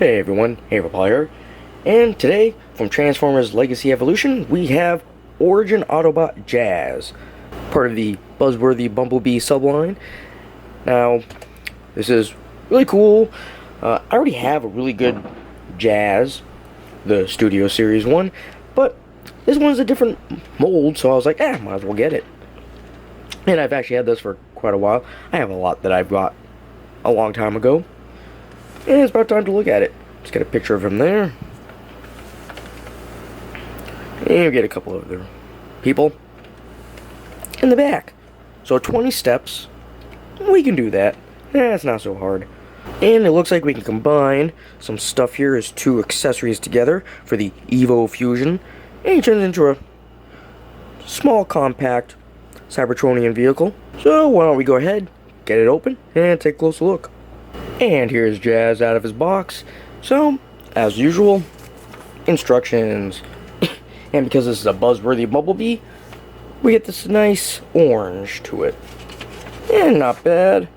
Hey everyone, Paul here, and today from Transformers Legacy Evolution we have Origin Autobot Jazz, part of the Buzzworthy Bumblebee subline. Now, this is really cool. I already have a really good Jazz, the Studio Series one, but this one's a different mold, so I was like, might as well get it. And I've actually had this for quite a while. I have a lot that I've got a long time ago. And it's about time to look at it. Let's get a picture of him there. And we get a couple of other people in the back. So 20 steps. We can do that. It's not so hard. And it looks like we can combine some stuff here as two accessories together for the Evo Fusion. And it turns into a small, compact Cybertronian vehicle. So why don't we go ahead, get it open, and take a closer look. And here's Jazz out of his box. So, as usual, instructions. And because this is a Buzzworthy Bumblebee, we get this nice orange to it. And not bad.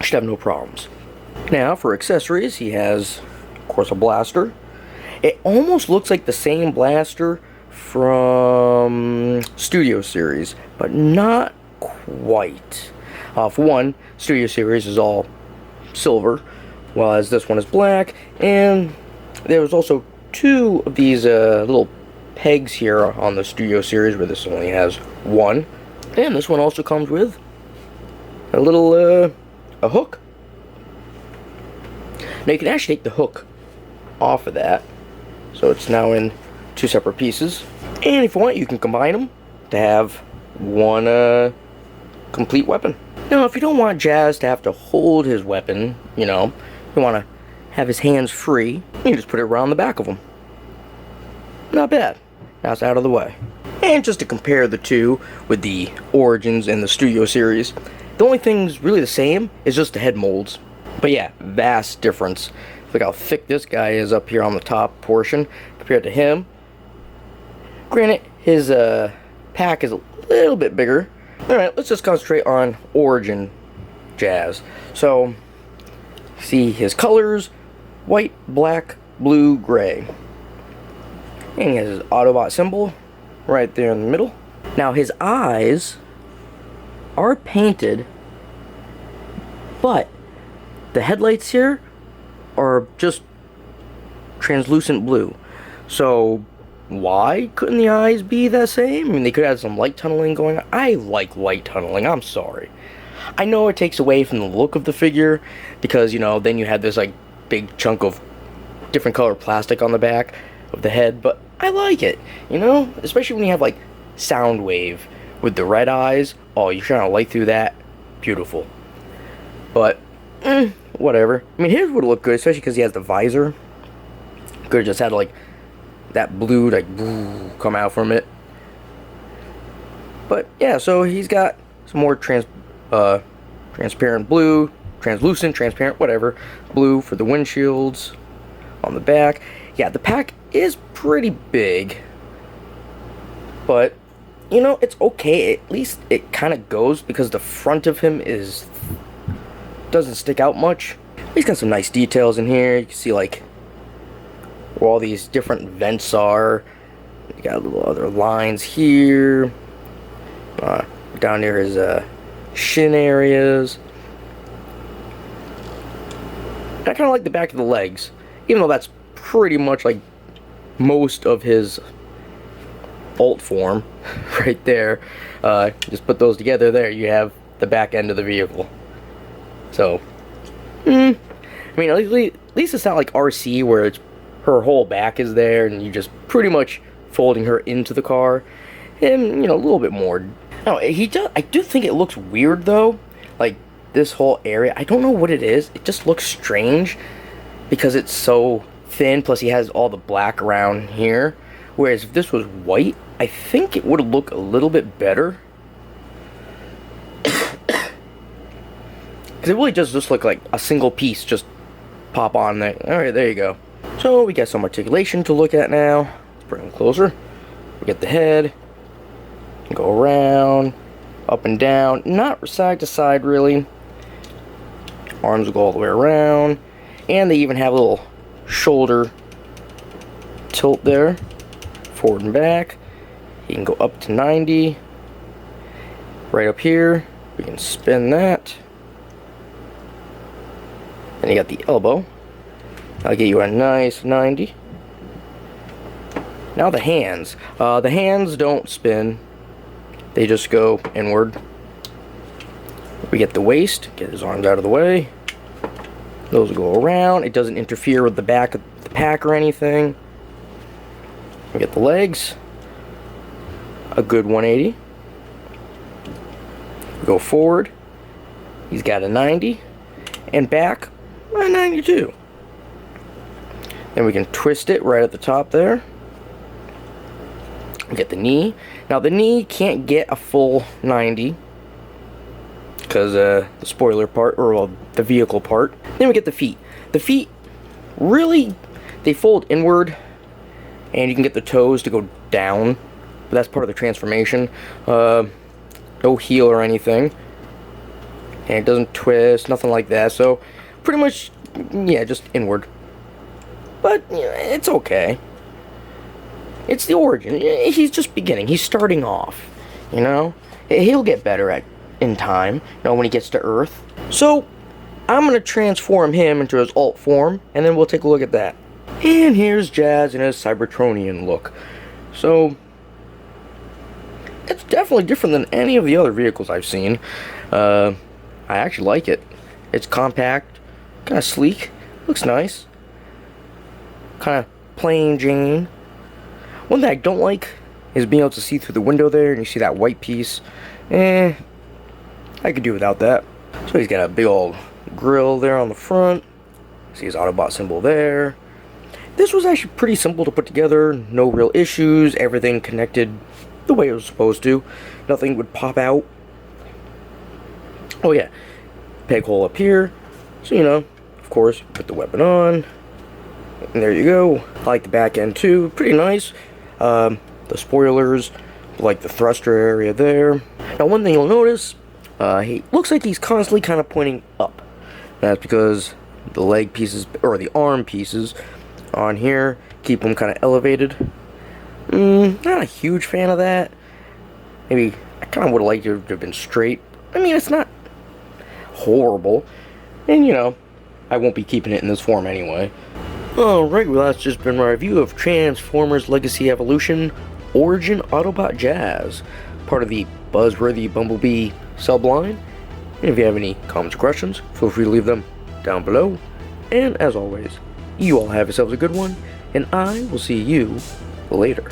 Should have no problems. Now, for accessories, he has, of course, a blaster. It almost looks like the same blaster from Studio Series, but not quite. For one, Studio Series is all silver, whereas this one is black, and there's also two of these little pegs here on the Studio Series, where this only has one. And this one also comes with a little a hook. Now you can actually take the hook off of that, so it's now in two separate pieces. And if you want, you can combine them to have one complete weapon. Now, if you don't want Jazz to have to hold his weapon, you want to have his hands free, you just put it around the back of him. Not bad. Now it's out of the way. And just to compare the two with the Origins and the Studio Series, the only thing's really the same is just the head molds. But yeah, vast difference. Look how thick this guy is up here on the top portion compared to him. Granted, his pack is a little bit bigger. Alright, let's just concentrate on Origin Jazz. So, see his colors: white, black, blue, gray. And he has his Autobot symbol right there in the middle. Now his eyes are painted, but the headlights here are just translucent blue. So why couldn't the eyes be the same? I mean, they could have some light tunneling going on. I like light tunneling, I'm sorry. I know it takes away from the look of the figure, because, then you have this, big chunk of different color plastic on the back of the head, but I like it, Especially when you have, Soundwave with the red eyes. Oh, you're trying to light through that. Beautiful. But, whatever. I mean, his would look good, especially because he has the visor. Could have just had, that blue come out from it. But yeah, so he's got some more transparent blue, translucent, transparent, whatever, blue for the windshields on the back. Yeah, the pack is pretty big, but it's okay. At least it kind of goes, because the front of him doesn't stick out much. He's got some nice details in here. You can see where all these different vents are. You got little other lines here. Down near his shin areas. I kind of like the back of the legs, even though that's pretty much most of his alt form right there. Just put those together, there you have the back end of the vehicle. So, I mean, at least it's not like RC, where it's her whole back is there, and you just pretty much folding her into the car, and a little bit more. No, I do think it looks weird though, this whole area. I don't know what it is. It just looks strange because it's so thin. Plus, he has all the black around here. Whereas if this was white, I think it would look a little bit better. Because it really does just look like a single piece just pop on there. Alright, there you go. So we got some articulation to look at now. Let's bring them closer. We get the head. Go around, up and down, not side to side really. Arms will go all the way around. And they even have a little shoulder tilt there, forward and back. You can go up to 90. Right up here, we can spin that. And you got the elbow. I'll get you a nice 90. Now the hands. The hands don't spin. They just go inward. We get the waist. Get his arms out of the way. Those will go around. It doesn't interfere with the back of the pack or anything. We get the legs. A good 180. We go forward. He's got a 90. And back, a 92. Then we can twist it right at the top there. We get the knee. Now the knee can't get a full 90 because the spoiler part, or well, the vehicle part. Then we get the feet. The feet really, they fold inward, and you can get the toes to go down. But that's part of the transformation. No heel or anything, and it doesn't twist, nothing like that. So pretty much, yeah, just inward. But you know, it's okay. It's the Origin. He's just beginning. He's starting off. You know, he'll get better in time. You know, when he gets to Earth. So I'm gonna transform him into his alt form, and then we'll take a look at that. And here's Jazz in his Cybertronian look. So it's definitely different than any of the other vehicles I've seen. I actually like it. It's compact, kind of sleek, looks nice. Kind of plain Jane. One thing I don't like is being able to see through the window there, and you see that white piece. I could do without that. So he's got a big old grill there on the front. See his Autobot symbol there. This was actually pretty simple to put together. No real issues. Everything connected the way it was supposed to. Nothing would pop out. Oh yeah, peg hole up here. So you know, of course, put the weapon on. And there you go. I like the back end too. Pretty nice. The spoilers, like the thruster area there. Now one thing you'll notice, he looks like he's constantly kind of pointing up. That's because the leg pieces, or the arm pieces on here, keep them kind of elevated. Not a huge fan of that. Maybe I kind of would have liked it to have been straight. I mean, it's not horrible. And you know, I won't be keeping it in this form anyway. Alright, well that's just been my review of Transformers Legacy Evolution Origin Autobot Jazz, part of the Buzzworthy Bumblebee subline. And if you have any comments or questions, feel free to leave them down below. And as always, you all have yourselves a good one, and I will see you later.